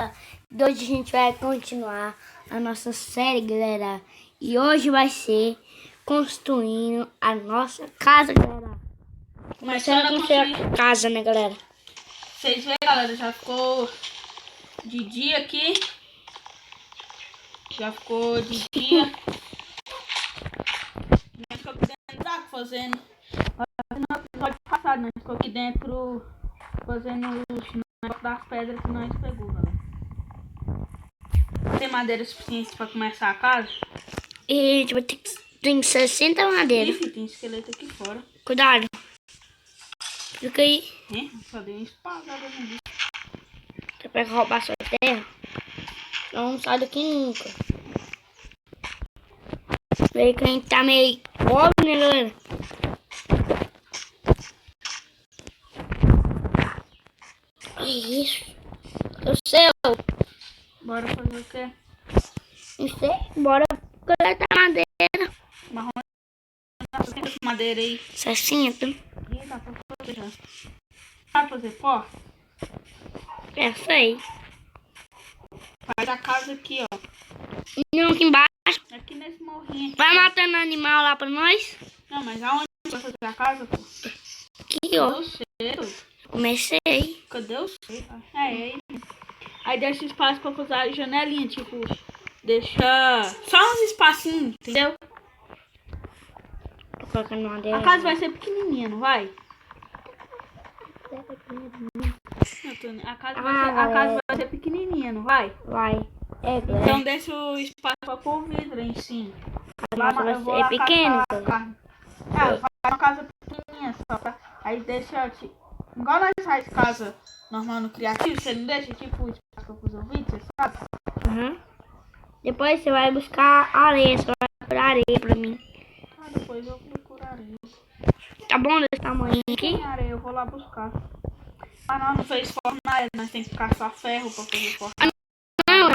Paula. E hoje a gente vai continuar a nossa série, galera. E hoje vai ser construindo a nossa casa, galera. Começando a construir a casa, né, galera? Vocês veem, galera, já ficou de dia aqui. Já ficou de dia. Nós ficou aqui dentro da fazendo. No episódio passado, nós ficou aqui dentro fazendo os negócios das pedras que nós pegou, galera. Tem madeira suficiente pra começar a casa? E a gente vai ter que... Tem 60 madeiras. Ih, tem esqueleto aqui fora. Cuidado. Fica aí. Só deu uma espada ali. Você pega roubar sua terra. Não sai daqui nunca. Vê que a gente tá meio pobre, né, galera? Que isso? Eu sei. Bora fazer o quê? Não sei. Bora coletar madeira. Marrom. Tem essa madeira aí. 60. Ih, dá pra fazer já. Vai fazer pó? É, sei. Faz a casa aqui, ó. Não, aqui embaixo. Aqui nesse morrinho. Vai matando animal lá pra nós. Não, mas aonde vai fazer a casa, pô? Aqui, ó. Eu sei. Comecei. Cadê o sei? É aí. Aí deixa espaço pra fazer a janelinha, tipo, deixa só uns espacinhos, entendeu? Tô colocando madeira. A casa vai ser pequenininha, não vai? A casa vai ser pequenininha, não vai? Vai. É, Então deixa o espaço pra pôr o vidro aí em cima. nossa, vai ser pequeno. Faz uma casa pequenininha só pra... Aí deixa, igual nós faz casa normal no criativo, você não deixa tipo o espaço pra fazer o vídeo, você sabe? Uhum. Depois você vai buscar areia. Você vai procurar areia pra mim. Depois eu procurarei. Tá bom desse tamanho aqui? Tem areia, eu vou lá buscar. Ah, não fez fornalha, nós tem que caçar ferro pra fazer fornalha. Não,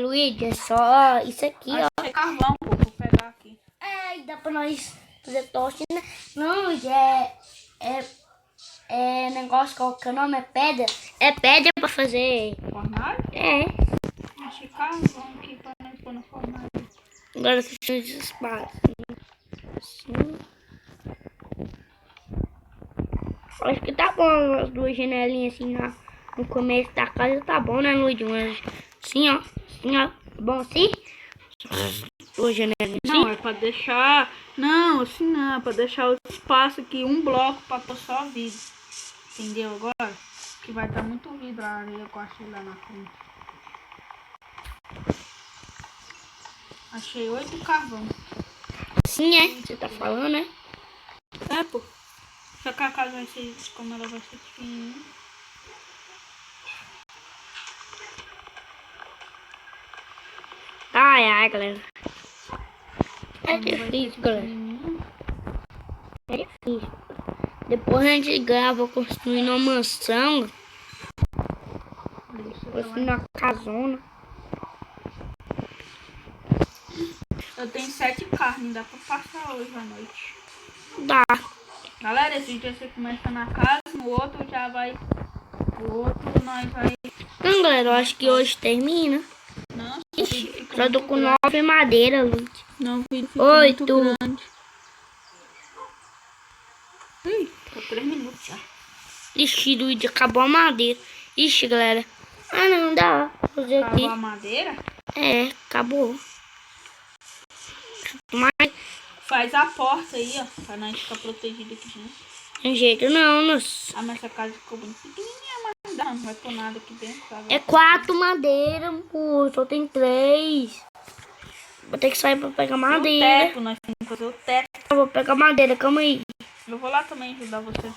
Luigi, é só isso aqui, ó. Achei carvão, pô, vou pegar aqui. É, dá pra nós fazer toste, né? Não, Luigi, é negócio, qual que é o nome? É pedra? É pedra pra fazer. Fornalha? É. Achei carvão aqui pra nós pôr na fornalha. Agora você tem os espaços. Assim. Acho que tá bom as duas janelinhas assim no começo da casa, tá bom, né, Luigi? Mas assim, ó. Assim, ó. Tá bom assim? Duas janelinhas assim? Não, é pra deixar... Não, assim não, é pra deixar o espaço aqui, um bloco pra pôr só vidro. Entendeu agora? Que vai estar muito vidro a areia que eu achei lá na frente. Achei 8 carvão. Sim, é. Você tá falando, né? É, pô. Só que a casa vai ser, como ela vai ser pequenininha. Ai, galera. É difícil, galera. É difícil. Depois a gente grava construindo uma mansão. Construindo uma casona. Eu tenho 7 carnes, dá pra passar hoje à noite. Dá. Galera, esse dia você começa na casa, no outro já vai. O outro nós vai. Então, galera, eu acho que hoje termina. Não, Ixi, só tô com 9 madeira, Luigi. Não, o vídeo fica 8. muito grande. Ficou 3 minutos já. Ixi, Luigi, acabou a madeira. Ixi, galera. Ah, não dá pra fazer aqui. Acabou a madeira? É, acabou. Mas Faz a porta aí, ó, pra nós ficar protegido aqui dentro. tem jeito não, nossa. Ah, mas essa casa ficou muito pequenininha, mas não dá, não vai pôr nada aqui dentro, sabe? É 4 madeiras, pô. Só tem 3. Vou ter que sair pra pegar O madeira. teto, nós temos que fazer o teto. Eu vou pegar madeira, calma aí. Eu vou lá também ajudar você.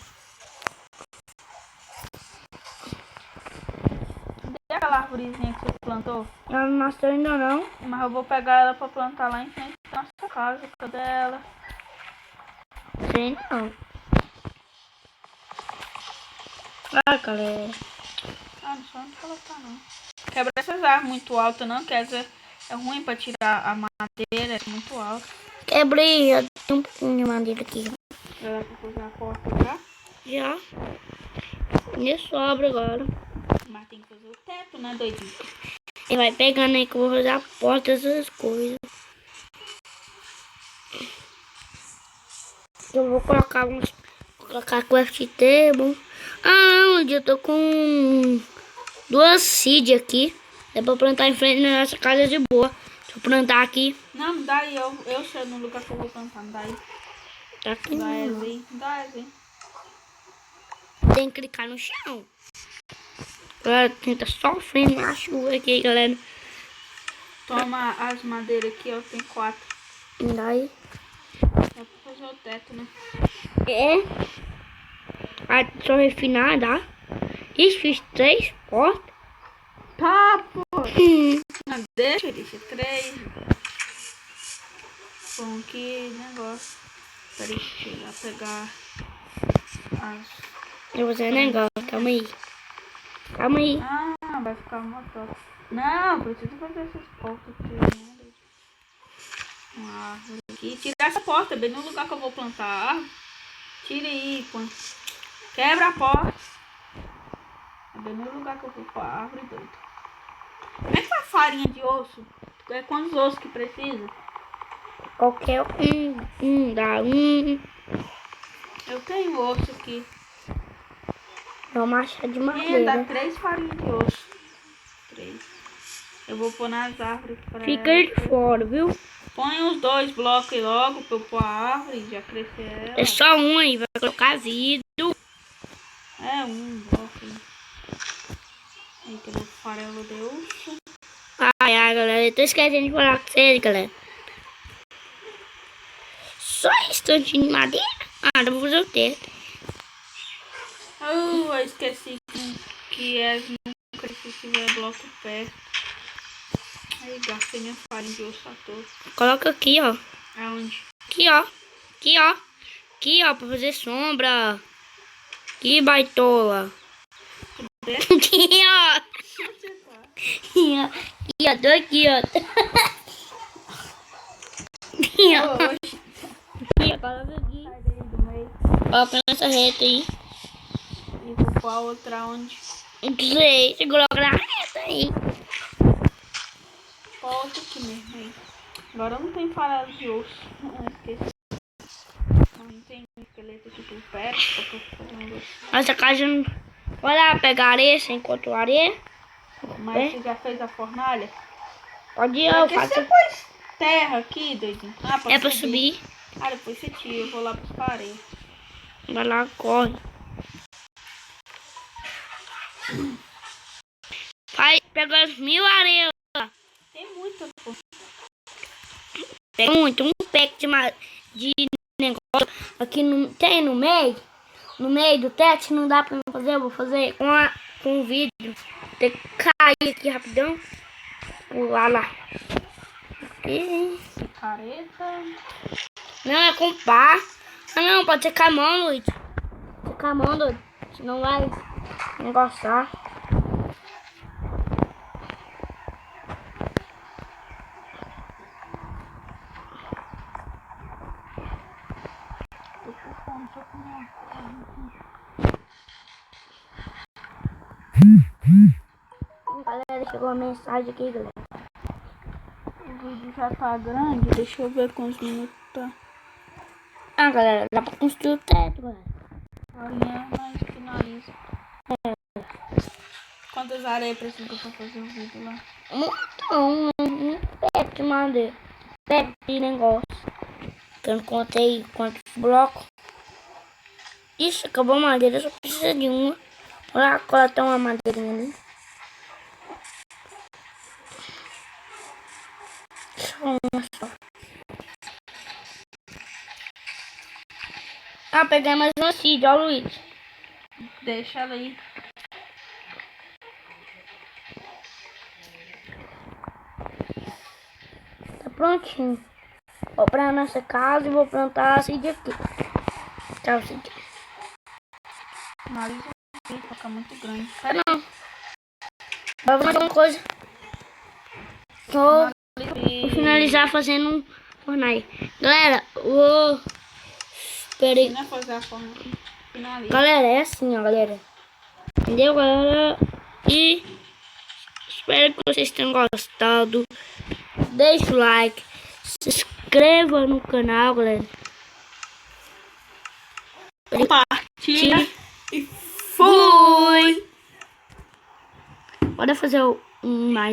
Cadê aquela árvorezinha que você plantou? Ela não nasceu ainda não. Mas eu vou pegar ela pra plantar lá em frente da nossa casa. Cadê ela? Sei não. Ah, galera. Ah, não sei onde ela tá, não. Quebra essas árvores muito altas, não, que essa é ruim pra tirar a madeira, é muito alta. Quebrei, já tem um pouquinho de madeira aqui. Já dá pra fazer a porta já? Já. E sobra agora. né, doidinho? Ele vai pegando aí que eu vou fazer a porta, essas coisas. Eu vou colocar craft table. Ah, onde eu tô com 2 seed aqui. É pra plantar em frente na nossa casa de boa. Deixa eu plantar aqui. Não, me dá aí, eu sei no lugar que eu vou plantar, me dá aí. Tá aqui Dá não. essa aí, dá essa aí. Tem que clicar no chão. Agora tenta sofrendo na chuva aqui, galera. Toma as madeiras aqui, ó, tem 4. Me dá aí. Dá pra fazer o teto, né? É. Ah, só refinar, dá. Ixi, fiz 3 portas. Tá, pô. Não, deixa 3. Bom, que negócio. Peraí, deixa eu ir lá pegar as... Eu vou fazer um negócio, calma aí. Calma aí. Ah, vai ficar uma troca. Não, preciso fazer essas portas aqui, né? Uma árvore aqui. Tira essa porta, bem no lugar que eu vou plantar a árvore. Tira aí, põe. Quebra a porta. É bem no lugar que eu vou pôr a árvore, doido. Como é que faz farinha de osso? É quantos ossos que precisa? Qualquer dá um. Eu tenho osso aqui. É uma machado de Dá madeira. 3 farinhas de osso. 3. Eu vou pôr nas árvores pra... Fica aí de fora, viu? Põe os 2 blocos aí logo pra eu pôr a árvore e já crescer ela. É só um aí, vai colocar vidro. É um bloco aí. Aí que o farelo de urso. Ai, galera, eu tô esquecendo de falar com vocês, galera. Só instantinho de madeira. Ah, dá pra fazer o teto. Eu esqueci que nunca se tiver bloco perto. Aí gastei minha farinha de osso à toa. Coloca aqui, ó. Aonde? Aqui, ó. Aqui, ó. Aqui, ó, pra fazer sombra. Aqui, baitola. Aqui, ó. Aqui, ó. Aqui, ó. Tô aqui, ó. Aqui, ó. Aqui, ó. Coloca aqui. Sai daí do meio. Coloca nessa reta aí. E vou pôr a outra onde? Não sei, você coloca na reta aí. Pôr a outra aqui mesmo aí. Agora não tem farelo de osso. Esqueci. Não tem esqueleto aqui por perto. Pra fazer um doce. Nossa casa não... Vai lá pegar areia, você encontrou areia? Mas você já fez a fornalha? Pode ir, Pra eu que faço. você pôs terra aqui, doidinho? Ah, É pra subir. Ah, depois você tira. Eu vou lá buscar areia. Vai lá, corre. Vai, pega as 1000 areias lá. Tem muita, pô. Pega muito, um pack de negócio aqui tem no meio do teto, não dá pra eu fazer, eu vou fazer com o vidro. Tem que cair aqui rapidão. Pular lá. Aqui. Careta. Não, é com pá. Ah não, pode ser com a mão, Luiz. Pode ser com a mão, Luiz. Senão vai negociar. Galera, chegou a mensagem aqui, galera. O vídeo já tá grande. Deixa eu ver quantos minutos tá. Ah, galera, dá pra construir o teto, galera. Amanhã nós finaliza. Quantas areias precisa pra fazer o vídeo lá? Um montão, um teto de madeira. Teto de negócio. Que eu não contei quantos blocos. Isso, acabou a madeira, só precisa de uma. Olha lá, coletar uma madeirinha ali. Só uma só. Ah, peguei mais uma seed, ó, Luiz. Deixa ela aí. Tá prontinho. Vou pra nossa casa e vou plantar a seed aqui. Tchau, seed. Finaliza o vídeo, fica muito grande. Não. Vou fazer uma coisa. Vou finalizar fazendo um fornalha. Galera, vou... Espera aí. Não é fazer a forma. Finaliza. Galera, é assim, ó, galera. Entendeu, galera? E Espero que vocês tenham gostado. Deixa o like. Se inscreva no canal, galera. Compartilha e fui! Bora fazer um mais.